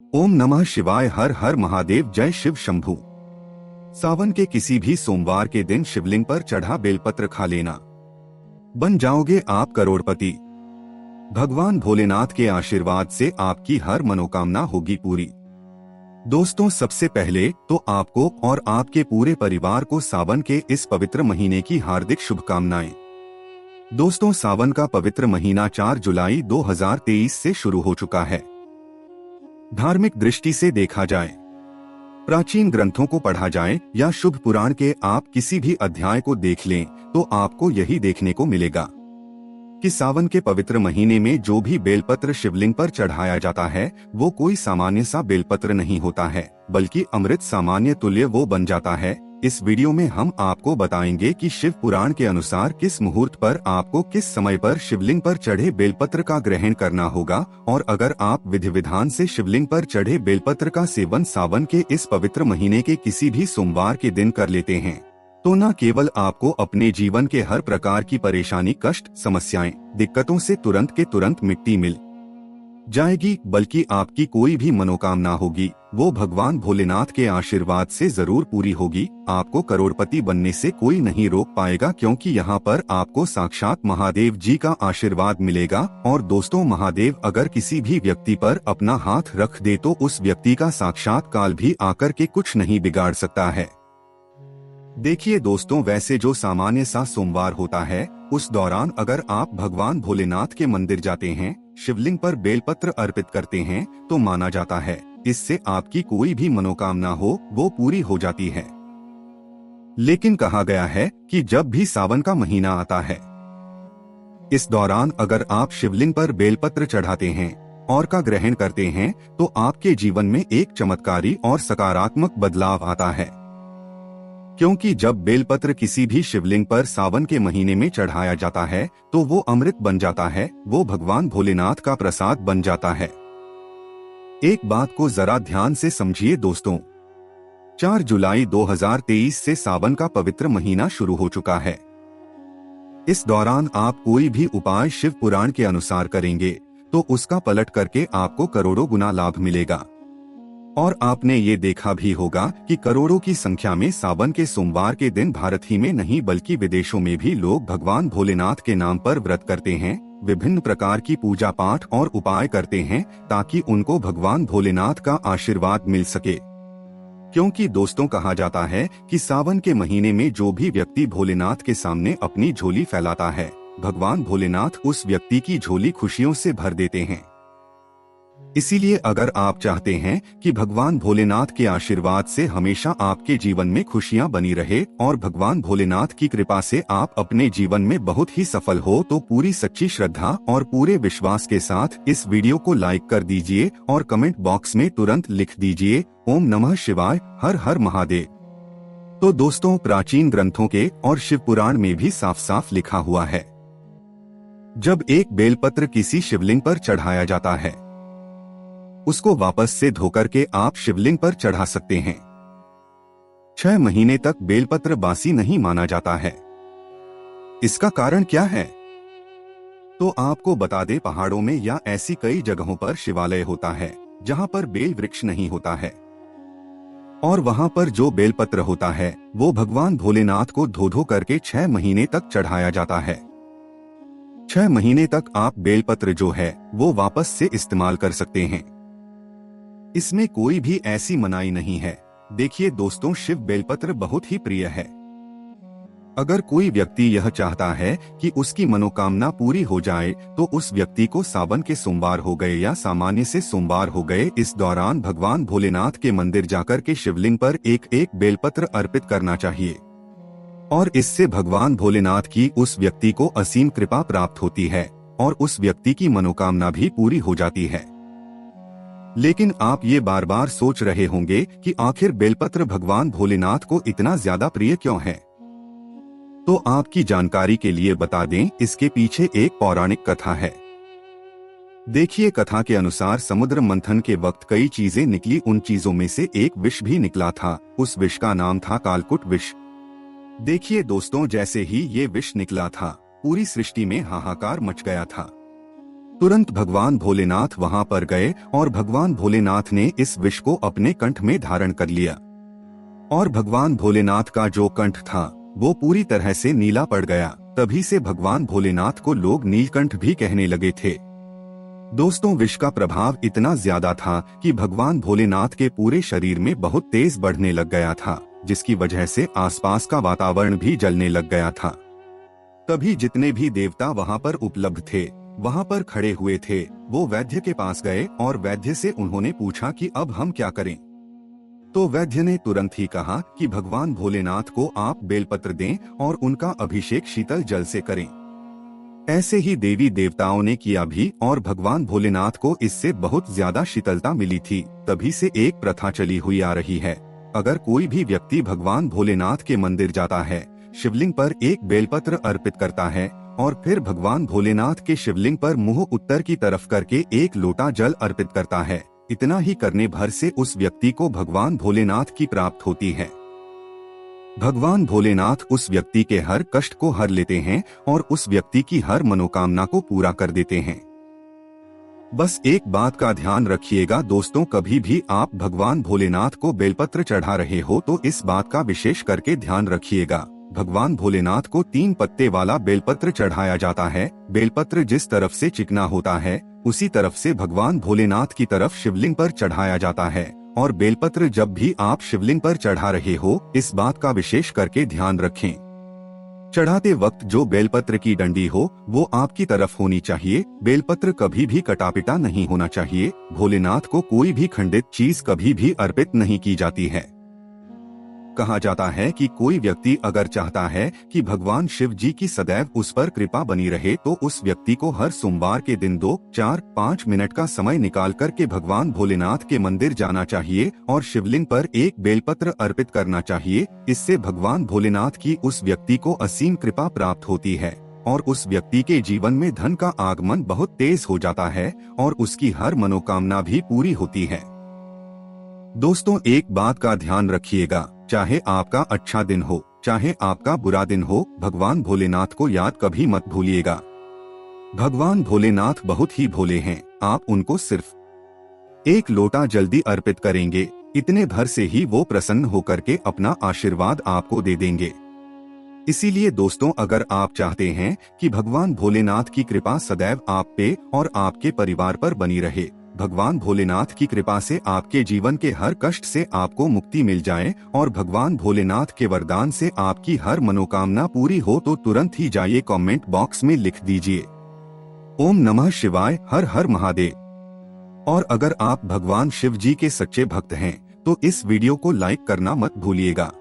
ओम नमः शिवाय। हर हर महादेव। जय शिव शंभू। सावन के किसी भी सोमवार के दिन शिवलिंग पर चढ़ा बेलपत्र खा लेना, बन जाओगे आप करोड़पति। भगवान भोलेनाथ के आशीर्वाद से आपकी हर मनोकामना होगी पूरी। दोस्तों, सबसे पहले तो आपको और आपके पूरे परिवार को सावन के इस पवित्र महीने की हार्दिक शुभकामनाएं। दोस्तों, सावन का पवित्र महीना 4 जुलाई 2023 से शुरू हो चुका है। धार्मिक दृष्टि से देखा जाए, प्राचीन ग्रंथों को पढ़ा जाए या शुभ पुराण के आप किसी भी अध्याय को देख लें तो आपको यही देखने को मिलेगा कि सावन के पवित्र महीने में जो भी बेलपत्र शिवलिंग पर चढ़ाया जाता है वो कोई सामान्य सा बेलपत्र नहीं होता है, बल्कि अमृत सामान्य तुल्य वो बन जाता है। इस वीडियो में हम आपको बताएंगे कि शिव पुराण के अनुसार किस मुहूर्त पर आपको किस समय पर शिवलिंग पर चढ़े बेलपत्र का ग्रहण करना होगा, और अगर आप विधि विधान से शिवलिंग पर चढ़े बेलपत्र का सेवन सावन के इस पवित्र महीने के किसी भी सोमवार के दिन कर लेते हैं तो न केवल आपको अपने जीवन के हर प्रकार की परेशानी, कष्ट, समस्याएं, दिक्कतों से तुरंत के तुरंत मिट्टी मिल जाएगी, बल्कि आपकी कोई भी मनोकामना होगी वो भगवान भोलेनाथ के आशीर्वाद से जरूर पूरी होगी। आपको करोड़पति बनने से कोई नहीं रोक पाएगा, क्योंकि यहाँ पर आपको साक्षात महादेव जी का आशीर्वाद मिलेगा। और दोस्तों, महादेव अगर किसी भी व्यक्ति पर अपना हाथ रख दे तो उस व्यक्ति का साक्षात काल भी आकर के कुछ नहीं बिगाड़ सकता है। देखिए दोस्तों, वैसे जो सामान्य सा सोमवार होता है उस दौरान अगर आप भगवान भोलेनाथ के मंदिर जाते हैं, शिवलिंग पर बेलपत्र अर्पित करते हैं तो माना जाता है इससे आपकी कोई भी मनोकामना हो वो पूरी हो जाती है। लेकिन कहा गया है कि जब भी सावन का महीना आता है इस दौरान अगर आप शिवलिंग पर बेलपत्र चढ़ाते हैं और का ग्रहण करते हैं तो आपके जीवन में एक चमत्कारी और सकारात्मक बदलाव आता है, क्योंकि जब बेलपत्र किसी भी शिवलिंग पर सावन के महीने में चढ़ाया जाता है तो वो अमृत बन जाता है, वो भगवान भोलेनाथ का प्रसाद बन जाता है। एक बात को जरा ध्यान से समझिए दोस्तों, 4 जुलाई 2023 से सावन का पवित्र महीना शुरू हो चुका है। इस दौरान आप कोई भी उपाय शिव पुराण के अनुसार करेंगे तो उसका पलट करके आपको करोड़ों गुना लाभ मिलेगा। और आपने ये देखा भी होगा कि करोड़ों की संख्या में सावन के सोमवार के दिन भारत ही में नहीं बल्कि विदेशों में भी लोग भगवान भोलेनाथ के नाम पर व्रत करते हैं, विभिन्न प्रकार की पूजा पाठ और उपाय करते हैं ताकि उनको भगवान भोलेनाथ का आशीर्वाद मिल सके। क्योंकि दोस्तों, कहा जाता है कि सावन के महीने में जो भी व्यक्ति भोलेनाथ के सामने अपनी झोली फैलाता है, भगवान भोलेनाथ उस व्यक्ति की झोली खुशियों से भर देते हैं। इसीलिए अगर आप चाहते हैं कि भगवान भोलेनाथ के आशीर्वाद से हमेशा आपके जीवन में खुशियां बनी रहे और भगवान भोलेनाथ की कृपा से आप अपने जीवन में बहुत ही सफल हो, तो पूरी सच्ची श्रद्धा और पूरे विश्वास के साथ इस वीडियो को लाइक कर दीजिए और कमेंट बॉक्स में तुरंत लिख दीजिए ओम नमः शिवाय, हर हर महादेव। तो दोस्तों, प्राचीन ग्रंथों के और शिव पुराण में भी साफ साफ लिखा हुआ है, जब एक बेलपत्र किसी शिवलिंग पर चढ़ाया जाता है उसको वापस से धोकर के आप शिवलिंग पर चढ़ा सकते हैं। 6 महीने तक बेलपत्र बासी नहीं माना जाता है। इसका कारण क्या है तो आपको बता दे, पहाड़ों में या ऐसी कई जगहों पर शिवालय होता है जहां पर बेल वृक्ष नहीं होता है, और वहां पर जो बेलपत्र होता है वो भगवान भोलेनाथ को धो धो करके 6 महीने तक चढ़ाया जाता है। 6 महीने तक आप बेलपत्र जो है वो वापस से इस्तेमाल कर सकते हैं, इसमें कोई भी ऐसी मनाही नहीं है। देखिए दोस्तों, शिव बेलपत्र बहुत ही प्रिय है। अगर कोई व्यक्ति यह चाहता है कि उसकी मनोकामना पूरी हो जाए तो उस व्यक्ति को सावन के सोमवार हो गए या सामान्य से सोमवार हो गए, इस दौरान भगवान भोलेनाथ के मंदिर जाकर के शिवलिंग पर एक एक बेलपत्र अर्पित करना चाहिए, और इससे भगवान भोलेनाथ की उस व्यक्ति को असीम कृपा प्राप्त होती है और उस व्यक्ति की मनोकामना भी पूरी हो जाती है। लेकिन आप ये बार बार सोच रहे होंगे कि आखिर बेलपत्र भगवान भोलेनाथ को इतना ज्यादा प्रिय क्यों है। तो आपकी जानकारी के लिए बता दें, इसके पीछे एक पौराणिक कथा है। देखिए, कथा के अनुसार समुद्र मंथन के वक्त कई चीजें निकली, उन चीजों में से एक विष भी निकला था। उस विष का नाम था कालकुट विष। देखिए दोस्तों, जैसे ही ये विष निकला था पूरी सृष्टि में हाहाकार मच गया था। तुरंत भगवान भोलेनाथ वहां पर गए और भगवान भोलेनाथ ने इस विष को अपने कंठ में धारण कर लिया। और भगवान भोलेनाथ का जो कंठ था वो पूरी तरह से नीला पड़ गया। तभी से भगवान भोलेनाथ को लोग नीलकंठ भी कहने लगे थे। दोस्तों, विष का प्रभाव इतना ज्यादा था कि भगवान भोलेनाथ के पूरे शरीर में बहुत तेज बढ़ने लग गया था, जिसकी वजह से आसपास का वातावरण भी जलने लग गया था। तभी जितने भी देवता वहां पर उपलब्ध थे, वहां पर खड़े हुए थे, वो वैद्य के पास गए और वैद्य से उन्होंने पूछा कि अब हम क्या करें। तो वैद्य ने तुरंत ही कहा कि भगवान भोलेनाथ को आप बेलपत्र दें और उनका अभिषेक शीतल जल से करें। ऐसे ही देवी देवताओं ने किया भी और भगवान भोलेनाथ को इससे बहुत ज्यादा शीतलता मिली थी। तभी से एक प्रथा चली हुई आ रही है, अगर कोई भी व्यक्ति भगवान भोलेनाथ के मंदिर जाता है, शिवलिंग पर एक बेलपत्र अर्पित करता है और फिर भगवान भोलेनाथ के शिवलिंग पर मुंह उत्तर की तरफ करके एक लोटा जल अर्पित करता है, इतना ही करने भर से उस व्यक्ति को भगवान भोलेनाथ की प्राप्त होती है। भगवान भोलेनाथ उस व्यक्ति के हर कष्ट को हर लेते हैं और उस व्यक्ति की हर मनोकामना को पूरा कर देते हैं। बस एक बात का ध्यान रखिएगा दोस्तों, कभी भी आप भगवान भोलेनाथ को बेलपत्र चढ़ा रहे हो तो इस बात का विशेष करके ध्यान रखिएगा। भगवान भोलेनाथ को 3 पत्ते वाला बेलपत्र चढ़ाया जाता है। बेलपत्र जिस तरफ से चिकना होता है उसी तरफ से भगवान भोलेनाथ की तरफ शिवलिंग पर चढ़ाया जाता है। और बेलपत्र जब भी आप शिवलिंग पर चढ़ा रहे हो, इस बात का विशेष करके ध्यान रखें, चढ़ाते वक्त जो बेलपत्र की डंडी हो वो आपकी तरफ होनी चाहिए। बेलपत्र कभी भी कटापिटा नहीं होना चाहिए। भोलेनाथ को कोई भी खंडित चीज कभी भी अर्पित नहीं की जाती है। कहा जाता है कि कोई व्यक्ति अगर चाहता है कि भगवान शिव जी की सदैव उस पर कृपा बनी रहे तो उस व्यक्ति को हर सोमवार के दिन 2, 4, 5 मिनट का समय निकाल करके भगवान भोलेनाथ के मंदिर जाना चाहिए और शिवलिंग पर एक बेलपत्र अर्पित करना चाहिए। इससे भगवान भोलेनाथ की उस व्यक्ति को असीम कृपा प्राप्त होती है और उस व्यक्ति के जीवन में धन का आगमन बहुत तेज हो जाता है और उसकी हर मनोकामना भी पूरी होती है। दोस्तों, एक बात का ध्यान रखिएगा, चाहे आपका अच्छा दिन हो चाहे आपका बुरा दिन हो, भगवान भोलेनाथ को याद कभी मत भूलिएगा। भगवान भोलेनाथ बहुत ही भोले हैं। आप उनको सिर्फ एक लोटा जल्दी अर्पित करेंगे, इतने भर से ही वो प्रसन्न होकर के अपना आशीर्वाद आपको दे देंगे। इसीलिए दोस्तों, अगर आप चाहते हैं कि भगवान भोलेनाथ की कृपा सदैव आप पे और आपके परिवार पर बनी रहे, भगवान भोलेनाथ की कृपा से आपके जीवन के हर कष्ट से आपको मुक्ति मिल जाए और भगवान भोलेनाथ के वरदान से आपकी हर मनोकामना पूरी हो, तो तुरंत ही जाइए कमेंट बॉक्स में लिख दीजिए ओम नमः शिवाय, हर हर महादेव। और अगर आप भगवान शिव जी के सच्चे भक्त हैं तो इस वीडियो को लाइक करना मत भूलिएगा।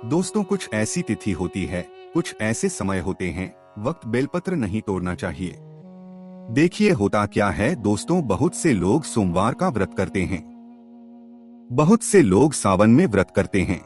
दोस्तों, कुछ ऐसी तिथि होती है, कुछ ऐसे समय होते हैं, वक्त बेलपत्र नहीं तोड़ना चाहिए। देखिए होता क्या है दोस्तों, बहुत से लोग सोमवार का व्रत करते हैं, बहुत से लोग सावन में व्रत करते हैं,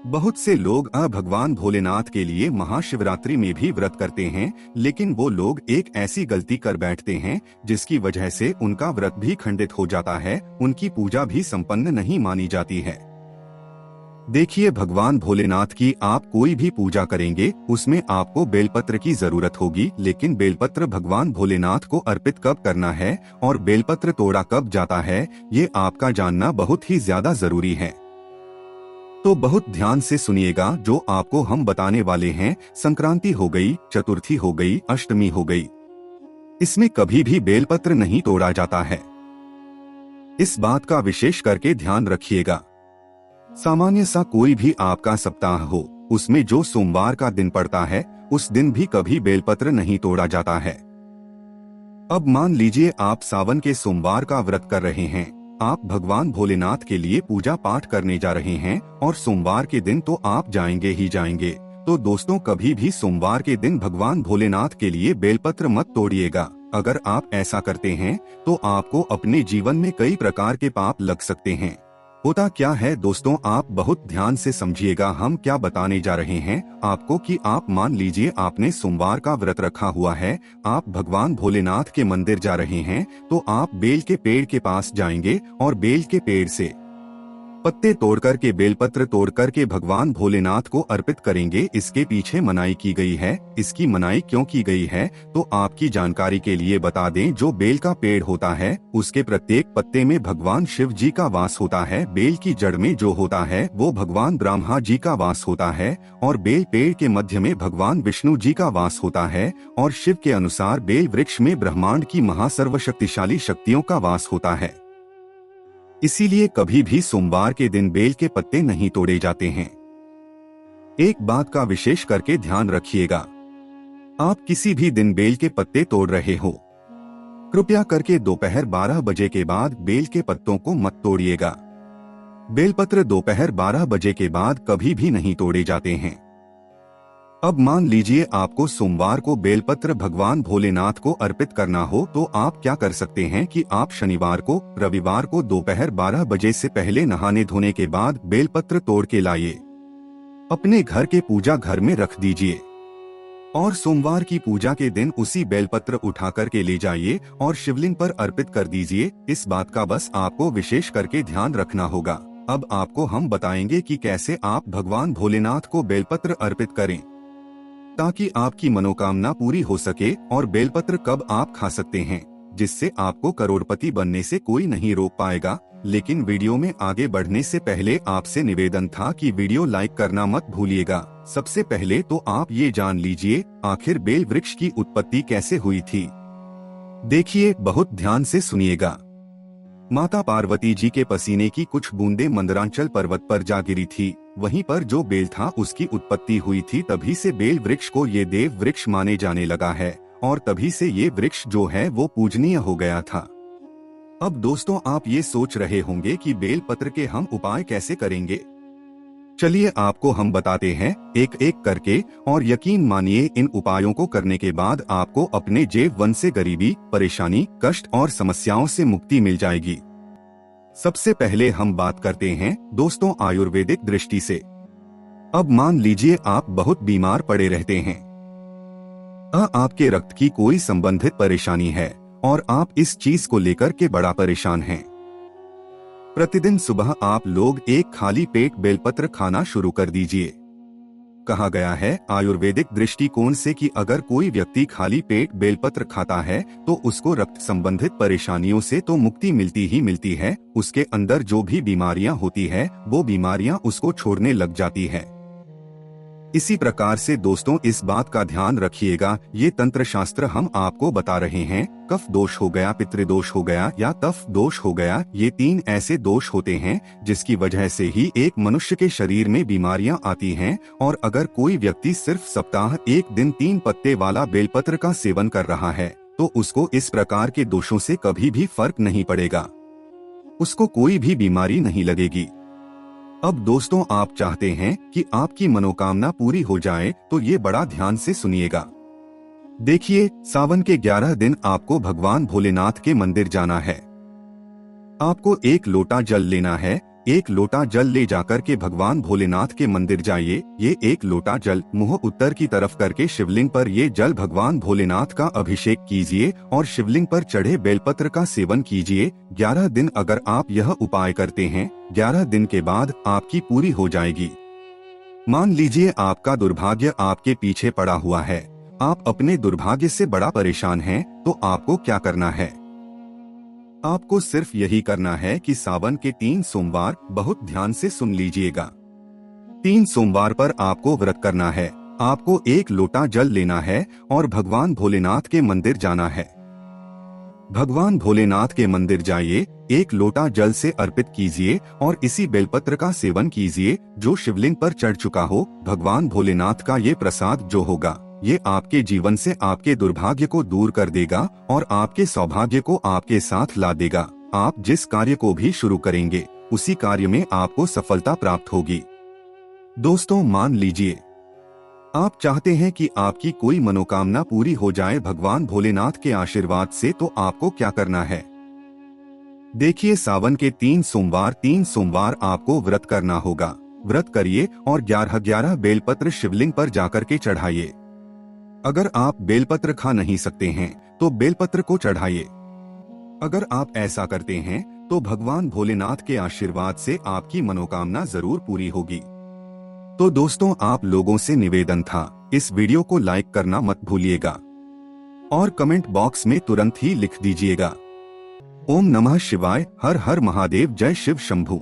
बहुत से लोग भगवान भोलेनाथ के लिए महाशिवरात्रि में भी व्रत करते हैं। लेकिन वो लोग एक ऐसी गलती कर बैठते हैं जिसकी वजह से उनका व्रत भी खंडित हो जाता है, उनकी पूजा भी संपन्न नहीं मानी जाती है। देखिए, भगवान भोलेनाथ की आप कोई भी पूजा करेंगे उसमें आपको बेलपत्र की जरूरत होगी, लेकिन बेलपत्र भगवान भोलेनाथ को अर्पित कब करना है और बेलपत्र तोड़ा कब जाता है, ये आपका जानना बहुत ही ज्यादा जरूरी है। तो बहुत ध्यान से सुनिएगा, जो आपको हम बताने वाले हैं। संक्रांति हो गई, चतुर्थी हो गई, अष्टमी हो गई, इसमें कभी भी बेलपत्र नहीं तोड़ा जाता है। इस बात का विशेष करके ध्यान रखिएगा। सामान्य सा कोई भी आपका सप्ताह हो, उसमें जो सोमवार का दिन पड़ता है उस दिन भी कभी बेलपत्र नहीं तोड़ा जाता है। अब मान लीजिए आप सावन के सोमवार का व्रत कर रहे हैं, आप भगवान भोलेनाथ के लिए पूजा पाठ करने जा रहे हैं और सोमवार के दिन तो आप जाएंगे ही जाएंगे। तो दोस्तों, कभी भी सोमवार के दिन भगवान भोलेनाथ के लिए बेलपत्र मत तोड़िएगा। अगर आप ऐसा करते हैं तो आपको अपने जीवन में कई प्रकार के पाप लग सकते हैं। होता क्या है दोस्तों, आप बहुत ध्यान से समझिएगा हम क्या बताने जा रहे हैं आपको, कि आप मान लीजिए आपने सोमवार का व्रत रखा हुआ है, आप भगवान भोलेनाथ के मंदिर जा रहे हैं, तो आप बेल के पेड़ के पास जाएंगे और बेल के पेड़ से पत्ते तोड़कर के बेलपत्र तोड़कर के भगवान भोलेनाथ को अर्पित करेंगे। इसके पीछे मनाही की गई है। इसकी मनाही क्यों की गई है तो आपकी जानकारी के लिए बता दें, जो बेल का पेड़ होता है उसके प्रत्येक पत्ते में भगवान शिव जी का वास होता है। बेल की जड़ में जो होता है वो भगवान ब्रह्मा जी का वास होता है और बेल पेड़ के मध्य में भगवान विष्णु जी का वास होता है। और शिव के अनुसार बेल वृक्ष में ब्रह्मांड की महासर्वशक्तिशाली शक्तियों का वास होता है। इसीलिए कभी भी सोमवार के दिन बेल के पत्ते नहीं तोड़े जाते हैं। एक बात का विशेष करके ध्यान रखिएगा, आप किसी भी दिन बेल के पत्ते तोड़ रहे हो, कृपया करके दोपहर 12 बजे के बाद बेल के पत्तों को मत तोड़िएगा। बेलपत्र दोपहर 12 बजे के बाद कभी भी नहीं तोड़े जाते हैं। अब मान लीजिए आपको सोमवार को बेलपत्र भगवान भोलेनाथ को अर्पित करना हो, तो आप क्या कर सकते हैं कि आप शनिवार को, रविवार को दोपहर 12 बजे से पहले नहाने धोने के बाद बेलपत्र तोड़ के लाइए, अपने घर के पूजा घर में रख दीजिए और सोमवार की पूजा के दिन उसी बेलपत्र उठा कर के ले जाइए और शिवलिंग पर अर्पित कर दीजिए। इस बात का बस आपको विशेष करके ध्यान रखना होगा। अब आपको हम बताएंगे कि कैसे आप भगवान भोलेनाथ को बेलपत्र अर्पित करें ताकि आपकी मनोकामना पूरी हो सके। और बेलपत्र कब आप खा सकते हैं जिससे आपको करोड़पति बनने से कोई नहीं रोक पाएगा। लेकिन वीडियो में आगे बढ़ने से पहले आपसे निवेदन था कि वीडियो लाइक करना मत भूलिएगा। सबसे पहले तो आप ये जान लीजिए आखिर बेल वृक्ष की उत्पत्ति कैसे हुई थी। देखिए, बहुत ध्यान से सुनिएगा। माता पार्वती जी के पसीने की कुछ बूंदें मंदरांचल पर्वत पर जा गिरी थी। वहीं पर जो बेल था उसकी उत्पत्ति हुई थी। तभी से बेल वृक्ष को ये देव वृक्ष माने जाने लगा है और तभी से ये वृक्ष जो है वो पूजनीय हो गया था। अब दोस्तों, आप ये सोच रहे होंगे कि बेल पत्र के हम उपाय कैसे करेंगे। चलिए आपको हम बताते हैं एक एक करके, और यकीन मानिए इन उपायों को करने के बाद आपको अपने जीवन से गरीबी, परेशानी, कष्ट और समस्याओं से मुक्ति मिल जाएगी। सबसे पहले हम बात करते हैं दोस्तों आयुर्वेदिक दृष्टि से। अब मान लीजिए आप बहुत बीमार पड़े रहते हैं, आपके रक्त की कोई संबंधित परेशानी है और आप इस चीज को लेकर के बड़ा परेशान हैं। प्रतिदिन सुबह आप लोग एक खाली पेट बेलपत्र खाना शुरू कर दीजिए। कहा गया है आयुर्वेदिक दृष्टिकोण से कि अगर कोई व्यक्ति खाली पेट बेलपत्र खाता है तो उसको रक्त संबंधित परेशानियों से तो मुक्ति मिलती ही मिलती है, उसके अंदर जो भी बीमारियां होती है वो बीमारियां उसको छोड़ने लग जाती है। इसी प्रकार से दोस्तों इस बात का ध्यान रखिएगा, ये तंत्र शास्त्र हम आपको बता रहे हैं। कफ दोष हो गया, पितृदोष हो गया या तफ दोष हो गया, ये 3 ऐसे दोष होते हैं जिसकी वजह से ही एक मनुष्य के शरीर में बीमारियां आती हैं। और अगर कोई व्यक्ति सिर्फ सप्ताह एक दिन 3 पत्ते वाला बेलपत्र का सेवन कर रहा है तो उसको इस प्रकार के दोषों से कभी भी फर्क नहीं पड़ेगा, उसको कोई भी बीमारी नहीं लगेगी। अब दोस्तों आप चाहते हैं कि आपकी मनोकामना पूरी हो जाए तो ये बड़ा ध्यान से सुनिएगा। देखिए, सावन के 11 दिन आपको भगवान भोलेनाथ के मंदिर जाना है। आपको 1 लोटा जल लेना है। 1 लोटा जल ले जाकर के भगवान भोलेनाथ के मंदिर जाइए। ये 1 लोटा जल मुंह उत्तर की तरफ करके शिवलिंग पर ये जल भगवान भोलेनाथ का अभिषेक कीजिए और शिवलिंग पर चढ़े बेलपत्र का सेवन कीजिए। 11 दिन अगर आप यह उपाय करते हैं, 11 दिन के बाद आपकी पूरी हो जाएगी। मान लीजिए आपका दुर्भाग्य आपके पीछे पड़ा हुआ है, आप अपने दुर्भाग्य से बड़ा परेशान हैं, तो आपको क्या करना है? आपको सिर्फ यही करना है कि सावन के 3 सोमवार बहुत ध्यान से सुन लीजिएगा। 3 सोमवार पर आपको व्रत करना है। आपको 1 लोटा जल लेना है और भगवान भोलेनाथ के मंदिर जाना है। भगवान भोलेनाथ के मंदिर जाइए, 1 लोटा जल से अर्पित कीजिए और इसी बेलपत्र का सेवन कीजिए जो शिवलिंग पर चढ़ चुका हो। भगवान भोलेनाथ का ये प्रसाद जो होगा ये आपके जीवन से आपके दुर्भाग्य को दूर कर देगा और आपके सौभाग्य को आपके साथ ला देगा। आप जिस कार्य को भी शुरू करेंगे उसी कार्य में आपको सफलता प्राप्त होगी। दोस्तों मान लीजिए आप चाहते हैं कि आपकी कोई मनोकामना पूरी हो जाए भगवान भोलेनाथ के आशीर्वाद से, तो आपको क्या करना है? देखिए, सावन के 3 सोमवार आपको व्रत करना होगा। व्रत करिए और 11 बेलपत्र शिवलिंग पर जाकर के चढ़ाइए। अगर आप बेलपत्र खा नहीं सकते हैं तो बेलपत्र को चढ़ाइए। अगर आप ऐसा करते हैं तो भगवान भोलेनाथ के आशीर्वाद से आपकी मनोकामना जरूर पूरी होगी। तो दोस्तों, आप लोगों से निवेदन था, इस वीडियो को लाइक करना मत भूलिएगा और कमेंट बॉक्स में तुरंत ही लिख दीजिएगा, ओम नमः शिवाय, हर हर महादेव, जय शिव शंभू।